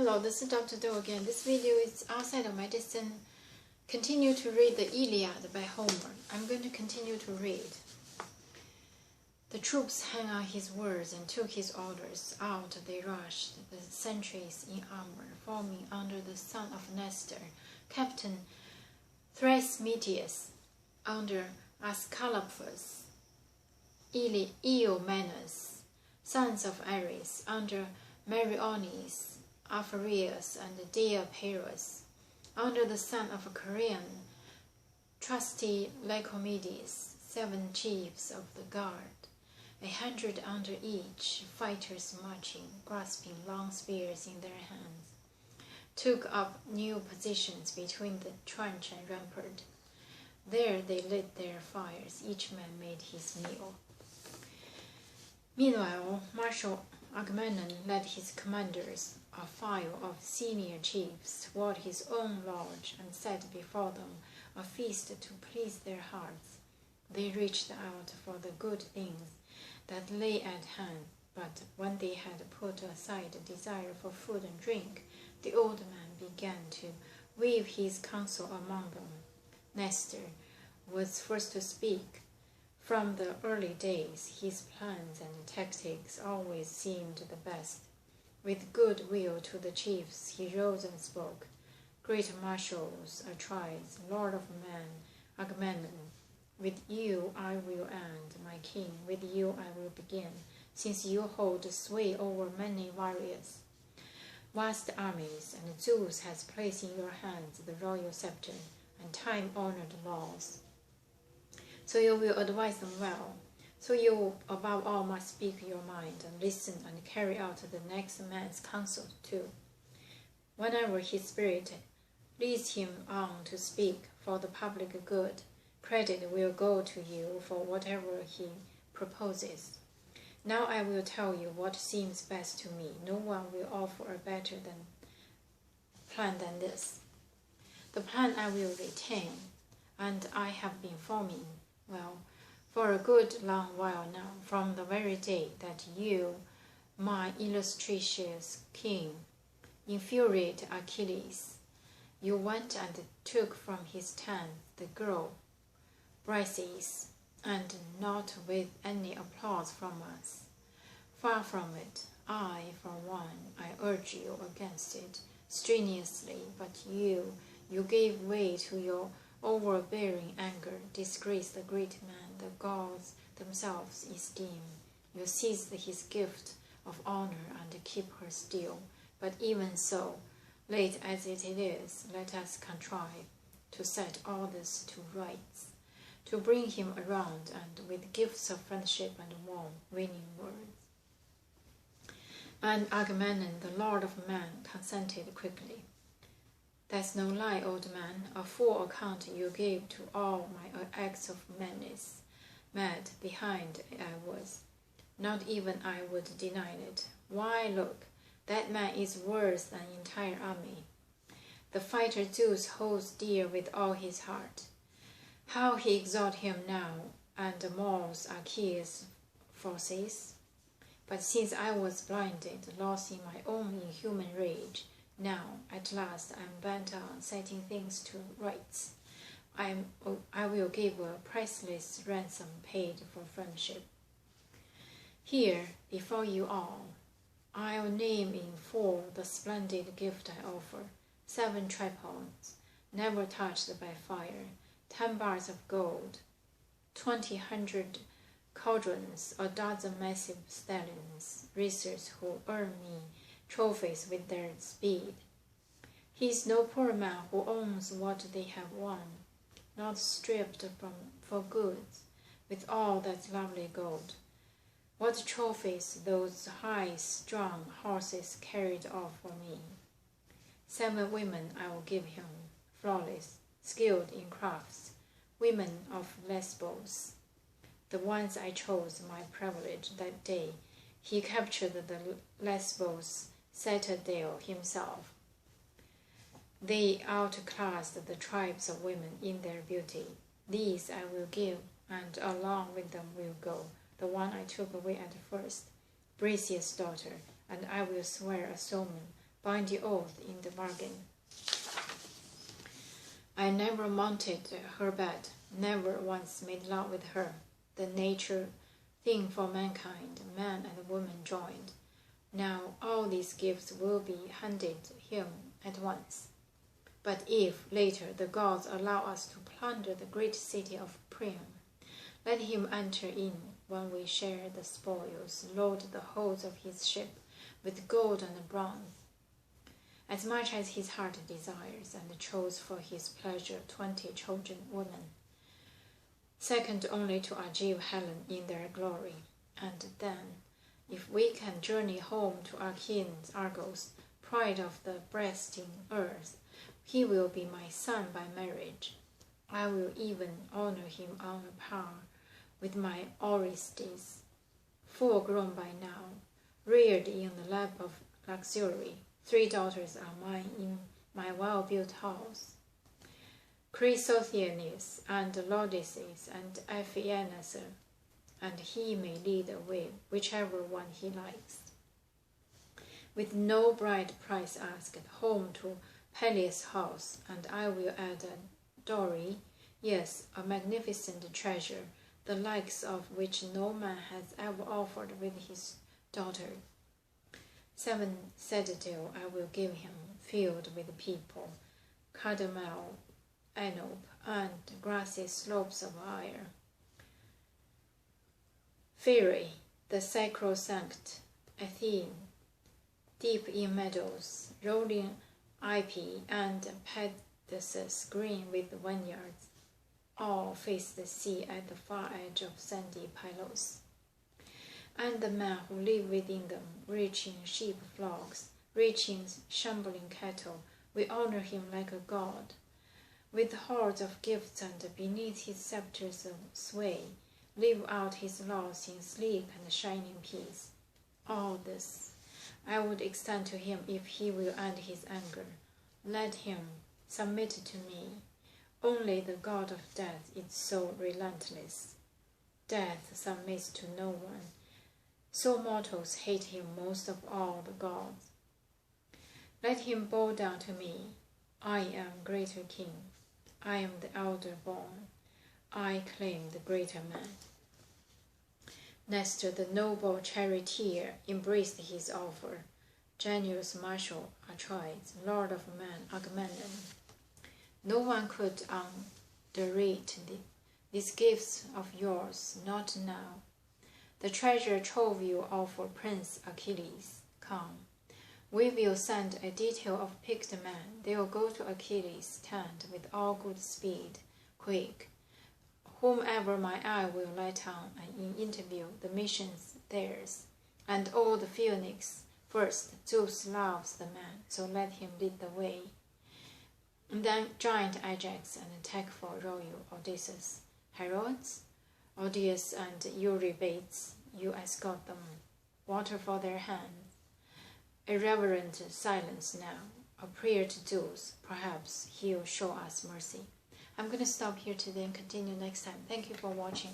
Hello, this is Dr. Do again. This video is outside of medicine. Continue to read the Iliad by Homer. I'm going to continue to read. The troops hung on his words and took his orders. Out they rushed, the sentries in armor, forming under the son of Nestor, Captain Thrasymachus, under Ascalaphus, Iomenus, sons of Ares, under Meriones, Aphareus, and Deipyrus, under the son of Creon, trusty Lycomedes, 7 chiefs of the guard, 100 under each, fighters marching, grasping long spears in their hands, took up new positions between the trench and rampart. There they lit their fires, each man made his meal. Meanwhile, Marshal Agamemnon led his commanders, a file of senior chiefs, toward his own lodge and set before them a feast to please their hearts. They reached out for the good things that lay at hand, but when they had put aside desire for food and drink, the old man began to weave his counsel among them. Nestor was first to speak. From the early days, his plans and tactics always seemed the best. With good will to the chiefs, he rose and spoke. Great marshals, Atrides, lord of men, Agamemnon, with you I will end, my king, with you I will begin, since you hold sway over many warriors, vast armies, and Zeus has placed in your hands the royal scepter and time-honored laws. So you will advise them well. So you, above all, must speak your mind and listen and carry out the next man's counsel too. Whenever his spirit leads him on to speak for the public good, credit will go to you for whatever he proposes. Now I will tell you what seems best to me. No one will offer a better plan than this. The plan I will retain, and I have been forming, well, for a good long while now, from the very day that you, my illustrious king, infuriated Achilles. You went and took from his tent the girl, Briseis, and not with any applause from us. Far from it. I, for one, I urge you against it strenuously, but you gave way to your overbearing anger, disgraced the great man the gods themselves esteem. You seized his gift of honor and keep her still. But even so, late as it is, let us contrive to set all this to rights, to bring him around, and with gifts of friendship and warm, winning words. And Agamemnon, the lord of men, consented quickly. That's no lie, old man, a full account you gave to all my acts of madness. Mad behind I was. Not even I would deny it. Why, look, that man is worth an entire army. The fighter Zeus holds dear with all his heart. How he exalts him now, and mauls Achilles' forces. But since I was blinded, lost in my own inhuman rage, now, at last, I am bent on setting things to rights. I will give a priceless ransom paid for friendship. Here, before you all, I'll name in full the splendid gift I offer: 7 tripods, never touched by fire, 10 bars of gold, 200 cauldrons, a dozen massive stallions, racers who earn me trophies with their speed. He is no poor man who owns what they have won, not stripped for goods, with all that lovely gold. What trophies those high, strong horses carried off for me. 7 women I will give him, flawless, skilled in crafts, women of Lesbos, the ones I chose my privilege that day. He captured the Lesbos citadel himself. They outclassed the tribes of women in their beauty. These I will give, and along with them will go the one I took away at first, Briseis' daughter, and I will swear a solemn bind the oath in the bargain. I never mounted her bed, never once made love with her, the nature thing for mankind, man and woman joined. Now all these gifts will be handed him at once. But if later the gods allow us to plunder the great city of Priam, let him enter in when we share the spoils, load the holds of his ship with gold and bronze, as much as his heart desires, and chose for his pleasure 20 chosen women, second only to Argive Helen in their glory. And then, if we can journey home to Achaeans Argos, pride of the breasting earth, he will be my son by marriage. I will even honor him on a par with my Orestes, full grown by now, reared in the lap of luxury. 3 daughters are mine in my well-built house, Chrysosthenes and Laodices and Ephianassa, and he may lead the way, whichever one he likes. With no bride price asked, home to Peleus' house, and I will add a dowry, yes, a magnificent treasure, the likes of which no man has ever offered with his daughter. 7 citadel I will give him, filled with people, cardamel, anope, and grassy slopes of ire. Phyre, the sacrosanct Athene, deep in meadows, rolling Ipy, and Pedasus green with vineyards, all face the sea at the far edge of sandy Pylos. And the men who live within them, reaching sheep flocks, reaching shambling cattle, we honor him like a god. With hordes of gifts and beneath his scepter's sway, live out his laws in sleek and shining peace. All this I would extend to him if he will end his anger. Let him submit to me. Only the god of death is so relentless. Death submits to no one, so mortals hate him most of all the gods. Let him bow down to me. I am greater king. I am the elder born. I claim the greater man. Nestor, the noble charioteer, embraced his offer. Generous marshal Atrides, lord of men Agamemnon. No one could underrate these gifts of yours, not now. The treasure trove you offer Prince Achilles. Come, we will send a detail of picked men. They will go to Achilles' tent with all good speed, quick. Whomever my eye will light on, and in interview the mission's theirs. And all the Phoenix first, Zeus loves the man, so let him lead the way. And then giant Ajax and tactful royal Odysseus, heralds, Odius and Eurybates, you escort them, water for their hands. A reverent silence now, a prayer to Zeus, perhaps he'll show us mercy. I'm going to stop here today and continue next time. Thank you for watching.